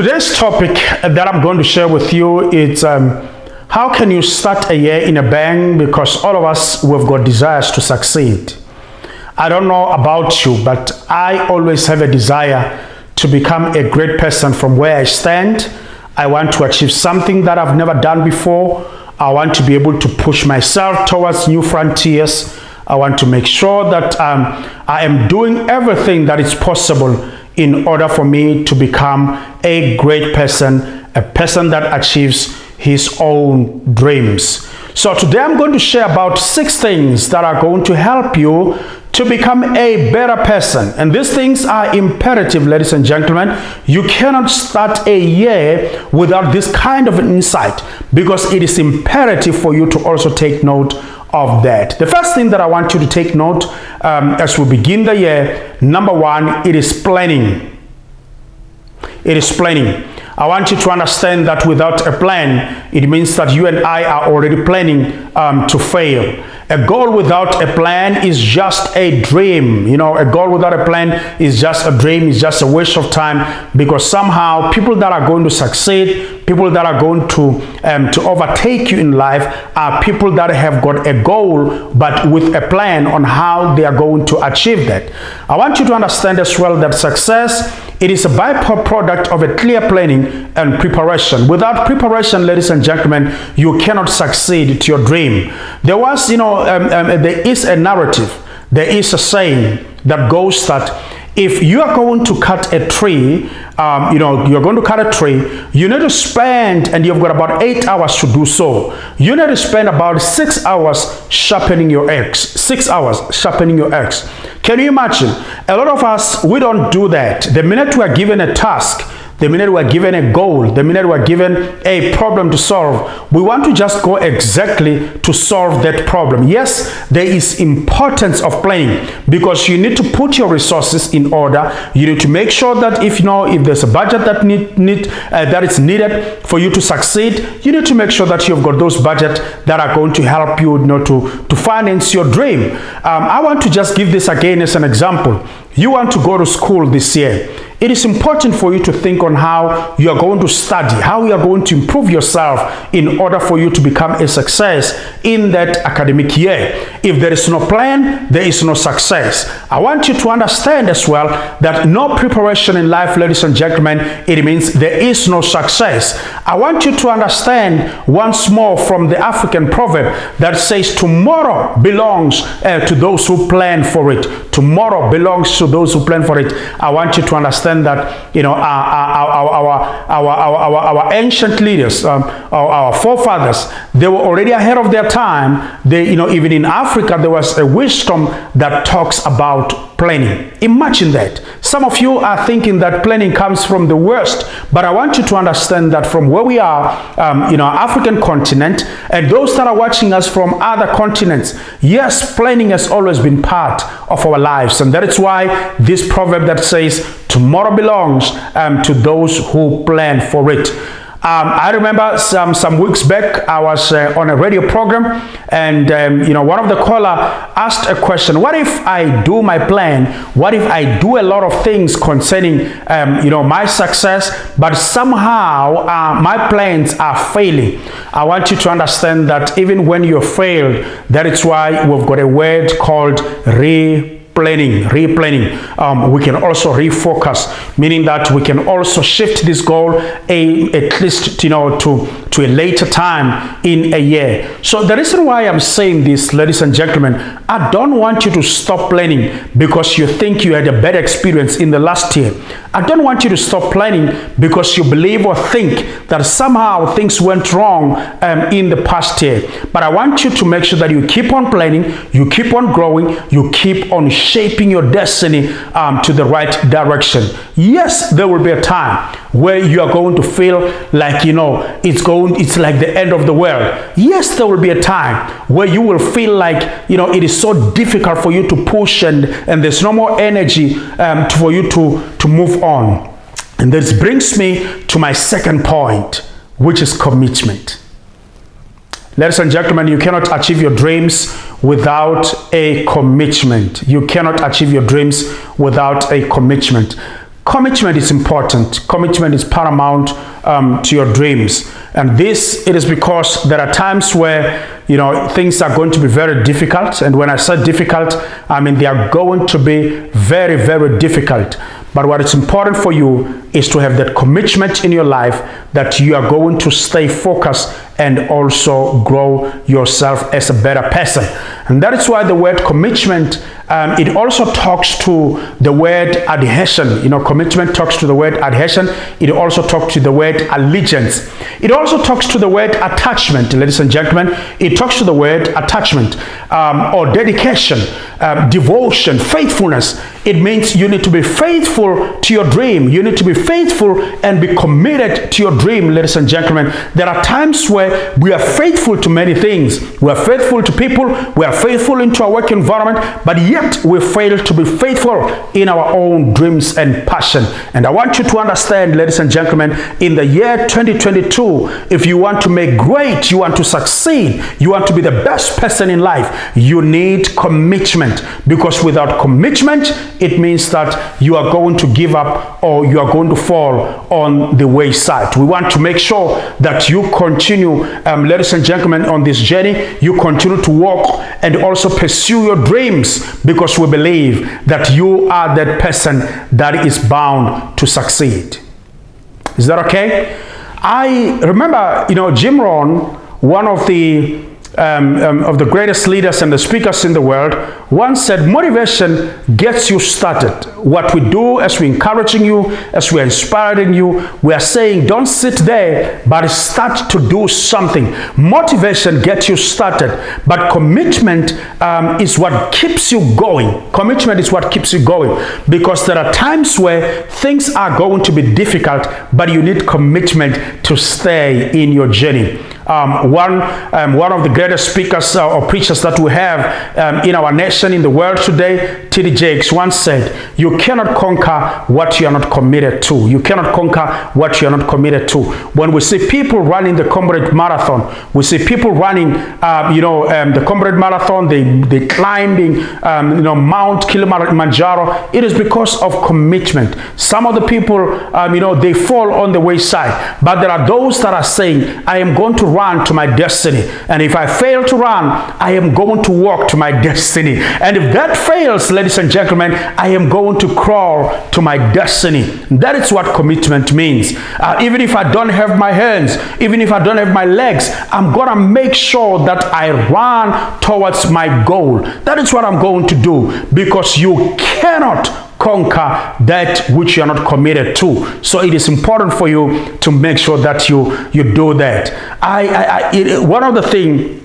Today's topic that I'm going to share with you is how can you start a year in a bang? Because all of us, we've got desires to succeed. I don't know about you, but I always have a desire to become a great person from where I stand. I want to achieve something that I've never done before. I want to be able to push myself towards new frontiers. I want to make sure that I am doing everything that is possible in order for me to become a great person, a person that achieves his own dreams. So today I'm going to share about 6 things that are going to help you to become a better person. And these things are imperative, ladies and gentlemen. You cannot start a year without this kind of insight, because it is imperative for you to also take note of that. The first thing that I want you to take note as we begin the year, number 1, it is planning. It is planning. I want you to understand that without a plan, it means that you and I are already planning to fail. A goal without a plan is just a dream. You know, a goal without a plan is just a dream, is just a waste of time, because somehow people that are going to succeed, people that are going to overtake you in life are people that have got a goal, but with a plan on how they are going to achieve that. I want you to understand as well that success, it is a byproduct of a clear planning and preparation. Without preparation, ladies and gentlemen, you cannot succeed to your dream. There was, there is a narrative, there is a saying that goes that if you are going to cut a tree, you're going to cut a tree, you need to spend, and you've got about 8 hours to do so. You need to spend about 6 hours sharpening your axe. 6 hours sharpening your axe. Can you imagine? A lot of us, we don't do that. The minute we are given a task, the minute we're given a goal, the minute we're given a problem to solve, we want to just go exactly to solve that problem. Yes, there is importance of planning, because you need to put your resources in order. You need to make sure that if there's a budget that is needed for you to succeed, you need to make sure that you've got those budgets that are going to help you, to finance your dream. I want to just give this again as an example. You want to go to school this year. It is important for you to think on how you are going to study, how you are going to improve yourself in order for you to become a success in that academic year. If there is no plan, there is no success. I want you to understand as well that no preparation in life, ladies and gentlemen, it means there is no success. I want you to understand once more from the African proverb that says tomorrow belongs to those who plan for it. Tomorrow belongs to those who plan for it. I want you to understand that our ancient leaders, our forefathers, they were already ahead of their time. They, even in Africa, there was a wisdom that talks about planning. Imagine that. Some of you are thinking that planning comes from the West, but I want you to understand that from where we are, African continent, and those that are watching us from other continents, yes, planning has always been part of our lives, and that is why this proverb that says tomorrow belongs to those who plan for it. I remember some weeks back, I was on a radio program, and one of the caller asked a question: what if I do my plan? What if I do a lot of things concerning my success, but somehow my plans are failing? I want you to understand that even when you failed, that is why we've got a word called replanning. We can also refocus, meaning that we can also shift this goal at least to a later time in a year. So the reason why I'm saying this, ladies and gentlemen, I don't want you to stop planning because you think you had a bad experience in the last year. I don't want you to stop planning because you believe or think that somehow things went wrong in the past year. But I want you to make sure that you keep on planning, you keep on growing, you keep on shaping your destiny to the right direction. Yes, there will be a time where you are going to feel like it's like the end of the world. Yes, there will be a time where you will feel like it is so difficult for you to push and there's no more energy for you to move on. And this brings me to my second point, which is commitment. Ladies and gentlemen, you cannot achieve your dreams without a commitment. You cannot achieve your dreams without a commitment. commitment is important. Commitment is paramount to your dreams. And this, it is because there are times where, things are going to be very difficult. And when I say difficult, I mean they are going to be very, very difficult. But what is important for you is to have that commitment in your life that you are going to stay focused and also grow yourself as a better person. And that is why the word commitment, it also talks to the word adhesion. Commitment talks to the word adhesion. It also talks to the word allegiance. It also talks to the word attachment, ladies and gentlemen. It talks to the word attachment or dedication, devotion, faithfulness. It means you need to be faithful to your dream. You need to be faithful and be committed to your dream, ladies and gentlemen. There are times where we are faithful to many things. We are faithful to people. We are faithful into our work environment, but yet we fail to be faithful in our own dreams and passion. And I want you to understand, ladies and gentlemen, in the year 2022, if you want to make great, you want to succeed, you want to be the best person in life, you need commitment. Because without commitment, it means that you are going to give up or you are going to fall on the wayside. We want to make sure that you continue, ladies and gentlemen, on this journey. You continue to walk and also pursue your dreams, because we believe that you are that person that is bound to succeed. Is that okay? I remember, Jim Rohn, one of the greatest leaders and the speakers in the world, once said, motivation gets you started. What we do as we're encouraging you, as we're inspiring you, we are saying, don't sit there, but start to do something. Motivation gets you started, but commitment is what keeps you going. Commitment is what keeps you going, because there are times where things are going to be difficult, but you need commitment to stay in your journey. One of the greatest speakers or preachers that we have in our nation, in the world today, T.D. Jakes, once said, you cannot conquer what you are not committed to. You cannot conquer what you are not committed to. When we see people running the Comrade Marathon, we see people running, the Comrade Marathon, they climbing, Mount Kilimanjaro. It is because of commitment. Some of the people, they fall on the wayside, but there are those that are saying, I am going to run to my destiny. And if I fail to run, I am going to walk to my destiny. And if that fails, ladies and gentlemen, I am going to crawl to my destiny. That is what commitment means. Even if I don't have my hands, even if I don't have my legs, I'm going to make sure that I run towards my goal. That is what I'm going to do, because you cannot conquer that which you are not committed to. So it is important for you to make sure that you do that. One of the things,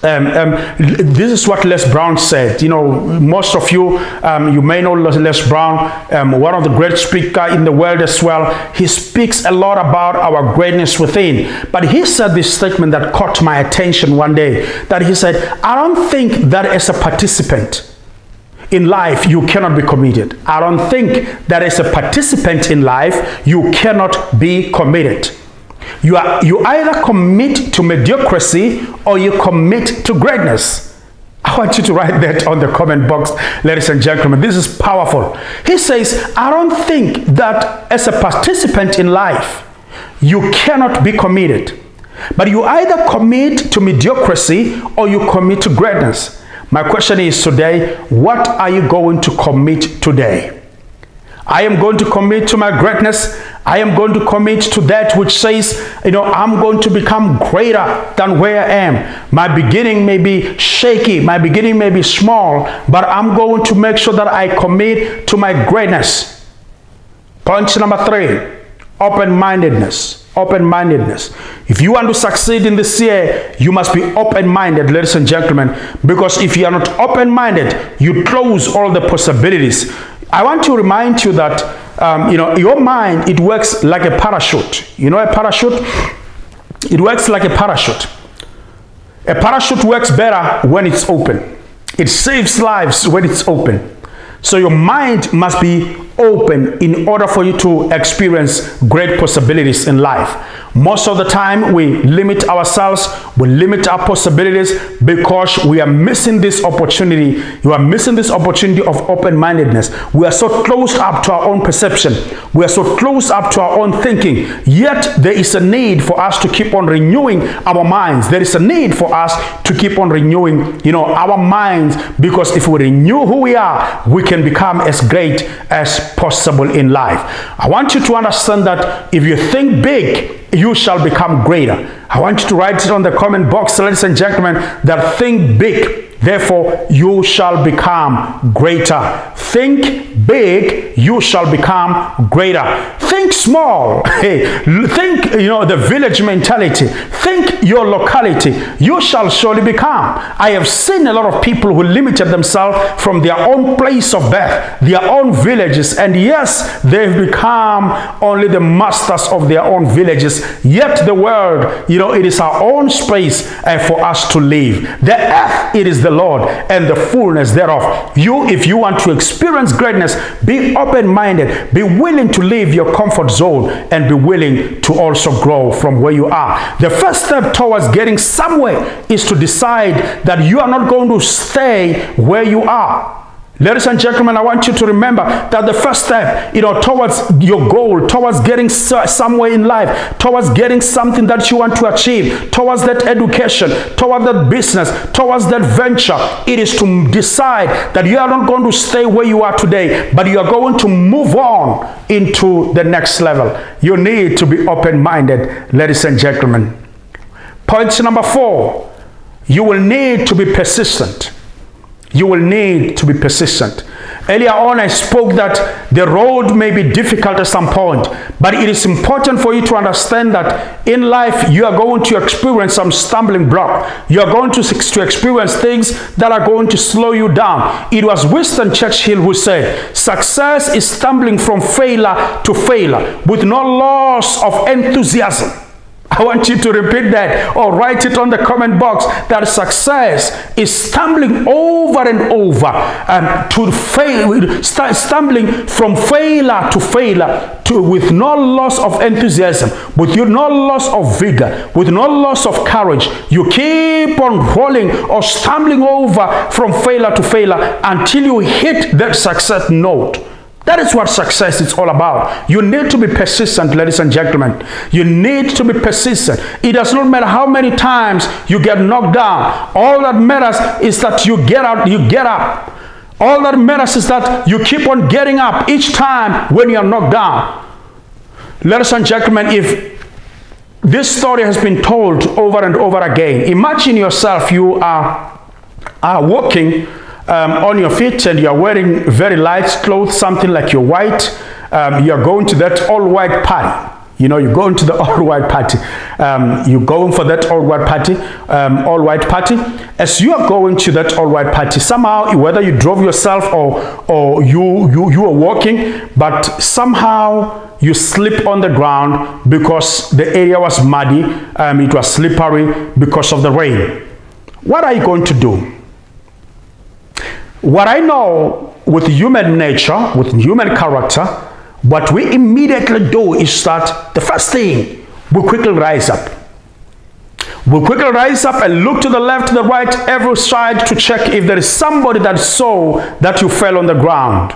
this is what Les Brown said. Most of you, you may know Les Brown, one of the great speakers in the world as well. He speaks a lot about our greatness within. But he said this statement that caught my attention one day, that he said, I don't think that as a participant in life, you cannot be committed. I don't think that as a participant in life, you cannot be committed. You either commit to mediocrity or you commit to greatness. I want you to write that on the comment box, ladies and gentlemen. This is powerful. He says, I don't think that as a participant in life, you cannot be committed. But you either commit to mediocrity or you commit to greatness. My question is today, what are you going to commit today? I am going to commit to my greatness. I am going to commit to that which says, I'm going to become greater than where I am. My beginning may be shaky. My beginning may be small, but I'm going to make sure that I commit to my greatness. Point number 3, open-mindedness. Open-mindedness. If you want to succeed in this year, you must be open-minded, ladies and gentlemen, because if you are not open-minded, you close all the possibilities. I want to remind you that your mind, it works like a parachute. A parachute? It works like a parachute. A parachute works better when it's open. It saves lives when it's open. So your mind must be open in order for you to experience great possibilities in life. Most of the time, we limit ourselves, we limit our possibilities because we are missing this opportunity. You are missing this opportunity of open-mindedness. We are so close up to our own perception. We are so close up to our own thinking. Yet, there is a need for us to keep on renewing our minds. There is a need for us to keep on renewing, our minds, because if we renew who we are, we can become as great as possible in life. I want you to understand that if you think big, you shall become greater. I want you to write it on the comment box, ladies and gentlemen, that think big, therefore you shall become greater. Think big, you shall become greater. Think small. Hey, think, the village mentality. Think your locality. You shall surely become. I have seen a lot of people who limited themselves from their own place of birth, their own villages, and yes, they've become only the masters of their own villages. Yet the world, it is our own space for us to live. The earth, it is the Lord and the fullness thereof. If you want to experience greatness, be open-minded, be willing to leave your comfort zone, and be willing to also grow from where you are. The first step towards getting somewhere is to decide that you are not going to stay where you are. Ladies and gentlemen, I want you to remember that the first step, towards your goal, towards getting somewhere in life, towards getting something that you want to achieve, towards that education, towards that business, towards that venture, it is to decide that you are not going to stay where you are today, but you are going to move on into the next level. You need to be open-minded, ladies and gentlemen. Point number 4, you will need to be persistent. You will need to be persistent. Earlier on, I spoke that the road may be difficult at some point, but it is important for you to understand that in life, you are going to experience some stumbling block. You are going to experience things that are going to slow you down. It was Winston Churchill who said, success is stumbling from failure to failure with no loss of enthusiasm. I want you to repeat that or write it on the comment box, that success is stumbling over and over stumbling from failure to failure with no loss of enthusiasm, with no loss of vigor, with no loss of courage. You keep on rolling or stumbling over from failure to failure until you hit that success note. That is what success is all about. You need to be persistent, ladies and gentlemen. You need to be persistent. It does not matter how many times you get knocked down. All that matters is that you get up. All that matters is that you keep on getting up each time when you are knocked down. Ladies and gentlemen, if this story has been told over and over again, imagine yourself, you are walking on your feet and you're wearing very light clothes, something like you're white. You're going to that all-white party. You're going to the all-white party. You're going for that all-white party. As you are going to that all-white party, somehow, whether you drove yourself or you are walking, but somehow you slip on the ground because the area was muddy. It was slippery because of the rain. What are you going to do? What I know with human nature, with human character, what we immediately do is that the first thing, we quickly rise up. We quickly rise up and look to the left, to the right, every side to check if there is somebody that saw that you fell on the ground.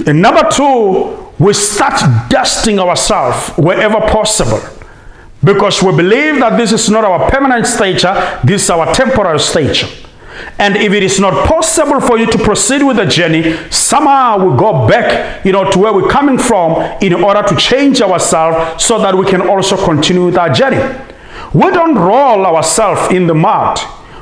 And number 2, we start dusting ourselves wherever possible, because we believe that this is not our permanent stature, this is our temporary stature. And if it is not possible for you to proceed with the journey, somehow we go back, to where we're coming from in order to change ourselves so that we can also continue with our journey. We don't roll ourselves in the mud.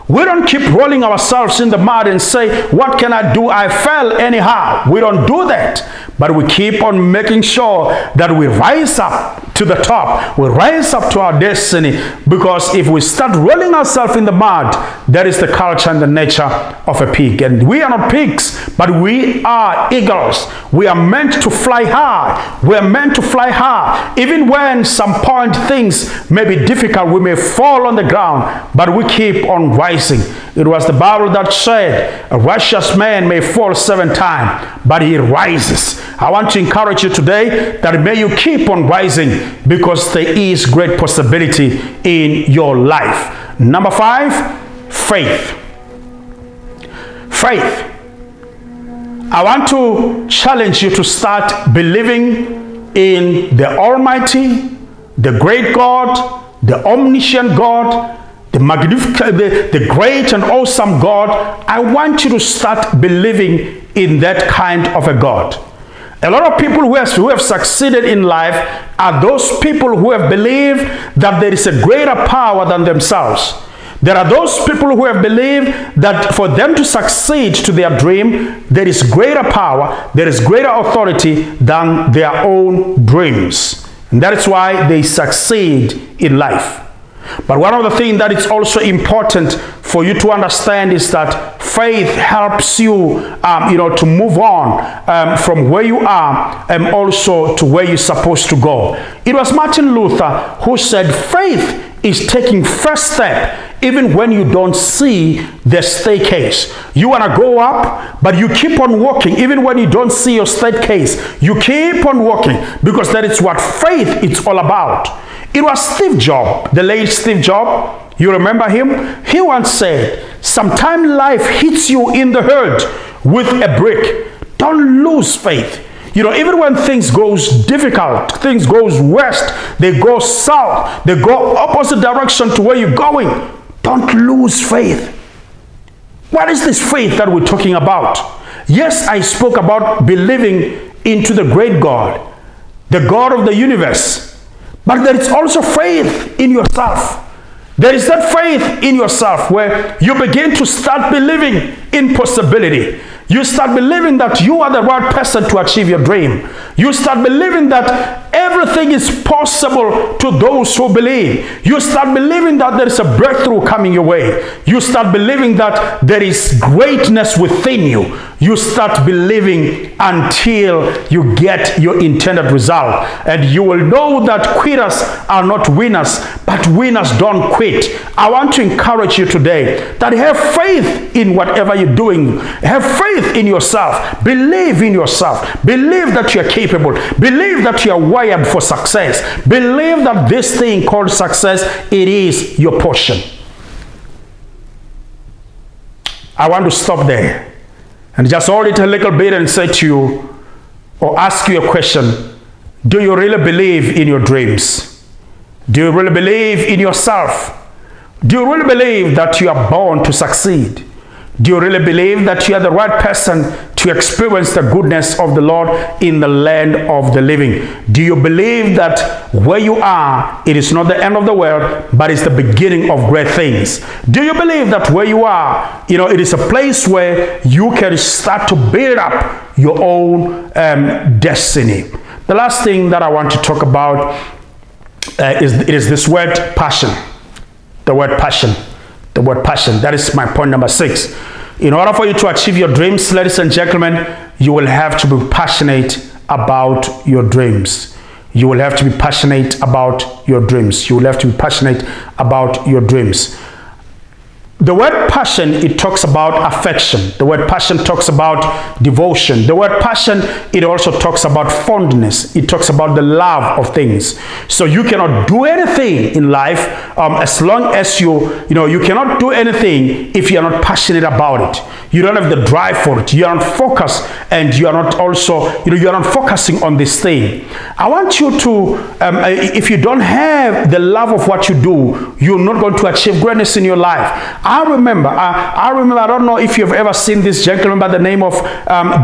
We don't keep rolling ourselves in the mud and say, what can I do? I fell anyhow. We don't do that. But we keep on making sure that we rise up to the top. We rise up to our destiny, because if we start rolling ourselves in the mud, that is the culture and the nature of a pig. And we are not pigs, but we are eagles. We are meant to fly high. We are meant to fly high. Even when some point things may be difficult, we may fall on the ground, but we keep on rising. It was the Bible that said, a righteous man may fall 7 times, but he rises. I want to encourage you today that may you keep on rising. because there is great possibility in your life. Number 5, faith. Faith. I want to challenge you to start believing in the Almighty, the great God, the omniscient God, the magnificent, the great and awesome God. I want you to start believing in that kind of a God. A lot of people who have succeeded in life are those people who have believed that there is a greater power than themselves. There are those people who have believed that for them to succeed to their dream, there is greater power, there is greater authority than their own dreams. And that is why they succeed in life. But one of the things that is also important for you to understand is that faith helps you, to move on from where you are and also to where you're supposed to go. It was Martin Luther who said faith is taking first step even when you don't see the staircase. You want to go up, but you keep on walking even when you don't see your staircase. You keep on walking because that is what faith is all about. It was Steve Jobs, the late Steve Jobs. You remember him? He once said, sometimes life hits you in the head with a brick. Don't lose faith. Even when things goes difficult, things goes west, they go south, they go opposite direction to where you're going, don't lose faith. What is this faith that we're talking about? Yes, I spoke about believing into the great God, the God of the universe. But there is also faith in yourself. There is that faith in yourself where you begin to start believing in possibility. You start believing that you are the right person to achieve your dream. You start believing that everything is possible to those who believe. You start believing that there is a breakthrough coming your way. You start believing that there is greatness within you. You start believing until you get your intended result. And you will know that quitters are not winners, but winners don't quit. I want to encourage you today that have faith in whatever you're doing. Have faith in yourself. Believe in yourself. Believe that you are capable. Believe that you are wired for success. Believe that this thing called success, it is your portion. I want to stop there and just hold it a little bit and say to you or ask you a question. Do you really believe in your dreams? Do you really believe in yourself? Do you really believe that you are born to succeed? Do you really believe that you are the right person to experience the goodness of the Lord in the land of the living? Do you believe that where you are, it is not the end of the world, but it's the beginning of great things? Do you believe that where you are, it is a place where you can start to build up your own destiny? The last thing that I want to talk about is this word passion. The word passion. The word passion. That is my point number 6. In order for you to achieve your dreams, ladies and gentlemen, you will have to be passionate about your dreams. You will have to be passionate about your dreams. You will have to be passionate about your dreams. The word passion, it talks about affection. The word passion talks about devotion. The word passion, it also talks about fondness. It talks about the love of things. So you cannot do anything in life as long as you cannot do anything if you are not passionate about it. You don't have the drive for it. You are not focused, and you are not also, you are not focusing on this thing. I want you to, if you don't have the love of what you do, you're not going to achieve greatness in your life. I remember, I don't know if you've ever seen this gentleman by the name of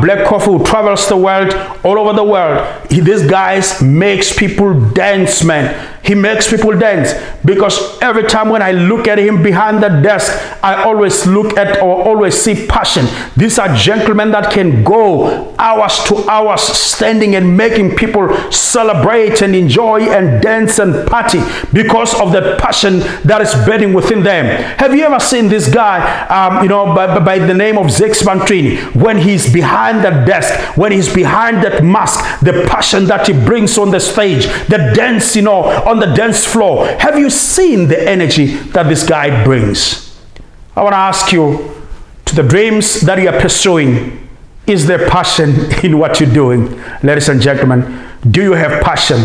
Black Coffee, who travels the world, all over the world. This guy makes people dance, man. He makes people dance because every time when I look at him behind the desk, I always look at or always see passion. These are gentlemen that can go hours to hours standing and making people celebrate and enjoy and dance and party because of the passion that is burning within them. Have you ever seen this guy, by the name of Zex Bantrini, when he's behind the desk, when he's behind that mask, the passion that he brings on the stage, the dance, on the dance floor. Have you seen the energy that this guy brings? I want to ask you, to the dreams that you are pursuing, is there passion in what you're doing? Ladies and gentlemen, do you have passion?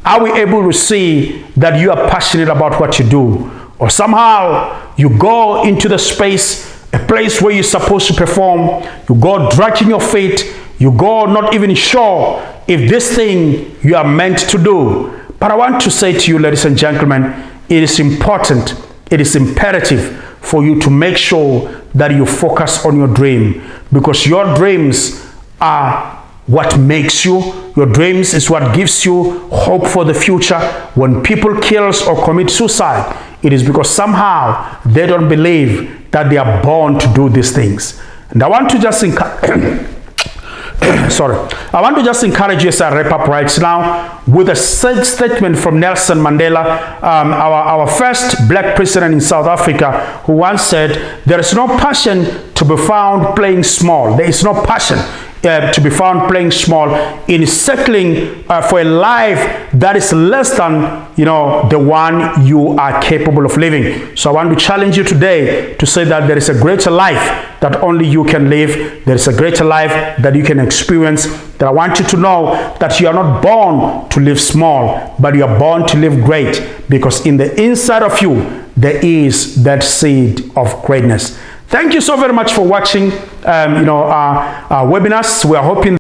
Are we able to see that you are passionate about what you do? Or somehow you go into the space, a place where you're supposed to perform, you go dragging your feet, you go not even sure if this thing you are meant to do. But I want to say to you, ladies and gentlemen, it is important, it is imperative for you to make sure that you focus on your dream, because your dreams are what makes you. Your dreams is what gives you hope for the future. When people kill or commit suicide, it is because somehow they don't believe that they are born to do these things. And I want to just I want to just encourage you as I wrap up right now with a statement from Nelson Mandela, our first black president in South Africa, who once said, "There is no passion to be found playing small." There is no passion to be found playing small in settling for a life that is less than the one you are capable of living. So I want to challenge you today to say that there is a greater life that only you can live. There is a greater life that you can experience. That I want you to know that you are not born to live small, but you are born to live great, because in the inside of you there is that seed of greatness. Thank you so very much for watching our webinars. We are hoping